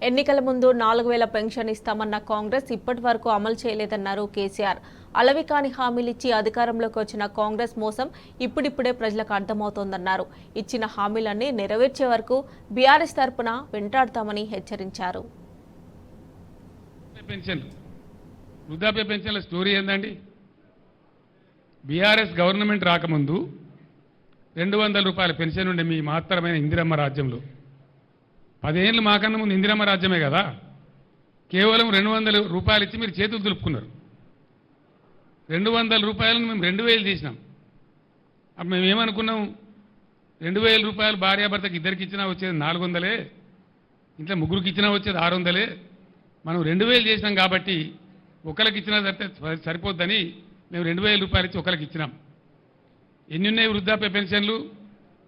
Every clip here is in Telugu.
ఎన్నికల ముందు 4000 పెన్షన్ ఇస్తామన్న కాంగ్రెస్ ఇప్పటి వరకు అమలు చేయలేదన్నారు కేసీఆర్. అలవికాని హామీలిచ్చి అధికారంలోకి వచ్చిన కాంగ్రెస్ మోసం ఇప్పుడిప్పుడే ప్రజలకు అర్థమవుతోందన్నారు. ఇచ్చిన హామీలన్నీ నెరవేర్చే వరకు బీఆర్ఎస్ తరపున వెంటాడతామని హెచ్చరించారు. వృద్ధాప్య పెన్షన్ల స్టోరీ ఏందండి? బీఆర్ఎస్ గవర్నమెంట్ రాకముందు 200 రూపాయల పెన్షన్ ఉండే మీ మాత్రమైన ఇందిరమ్మ రాజ్యంలో 10 ఏళ్ళు మాకన్నా ముందు ఇందిరమ్మ రాజ్యమే కదా. కేవలం 200 రూపాయలు ఇచ్చి మీరు చేతులు దులుపుకున్నారు. 200 రూపాయలను మేము 2000 చేసినాం. అప్పుడు మేము ఏమనుకున్నాం, 2000 రూపాయలు భార్యాభర్తకి ఇద్దరికి ఇచ్చినా వచ్చేది 400, ఇంట్లో ముగ్గురికి ఇచ్చినా వచ్చేది 600. మనం 2000 చేసినాం కాబట్టి ఒకరికి ఇచ్చినా సరిపోద్దని మేము 2000 రూపాయలు ఇచ్చి ఒకరికి ఇచ్చినాం. ఎన్ని ఉన్నాయి వృద్ధాప్య పెన్షన్లు?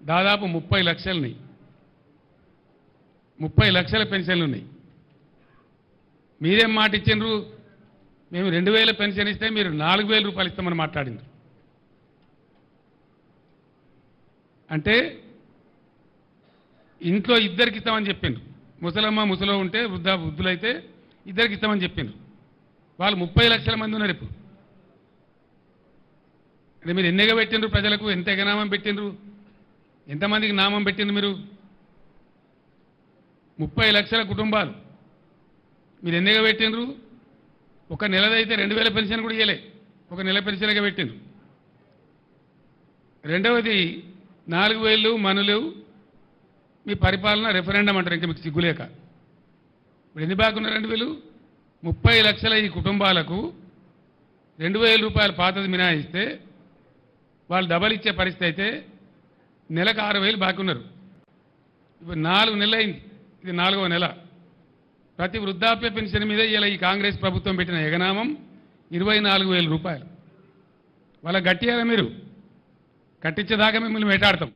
దాదాపు 30 లక్షలున్నాయి. 30 లక్షల పెన్షన్లు ఉన్నాయి. మీరేం మాట ఇచ్చిండ్రు? మేము 2000 పెన్షన్ ఇస్తే మీరు 4000 రూపాయలు ఇస్తామని మాట్లాడిండ్రు. అంటే ఇంట్లో ఇద్దరికి ఇస్తామని చెప్పిండ్రు. ముసలమ్మ ముసలో ఉంటే వృద్ధులైతే ఇద్దరికి ఇస్తామని చెప్పిండ్రు. వాళ్ళు 30 లక్షల మంది ఉన్నారు. ఇప్పుడు అంటే మీరు ఎన్నిగా పెట్టిండ్రు? ప్రజలకు ఎంత ఎగనామం పెట్టిండ్రు? ఎంతమందికి నామం పెట్టిండ్రు? మీరు 30 లక్షల కుటుంబాలు మీరు ఎన్నిగా పెట్టిండ్రు? ఒక నెలదైతే 2000 పెన్షన్ కూడా ఇవ్వలే, ఒక నెల పెన్షన్గా పెట్టిండ్రు. రెండవది 4000 మనులు మీ పరిపాలన రెఫరెండం అంటారు. ఇంకా మీకు సిగ్గులేక ఇప్పుడు ఎన్ని బాగున్నారండి వీళ్ళు? 30 లక్షల ఈ కుటుంబాలకు 2000 రూపాయలు పాతది మినాయిస్తే వాళ్ళు డబల్ ఇచ్చే పరిస్థితి అయితే నెలకు 6000 బాకీ ఉన్నారు. ఇప్పుడు 4 నెలలు అయింది, ఇది 4వ నెల. ప్రతి వృద్ధాప్య పెన్షన్ మీద ఇలా ఈ కాంగ్రెస్ ప్రభుత్వం పెట్టిన ఎగనామం 24,000 రూపాయలు. వాళ్ళ గట్టిగా మీరు కట్టించేదాకా మిమ్మల్ని వేటాడతాం.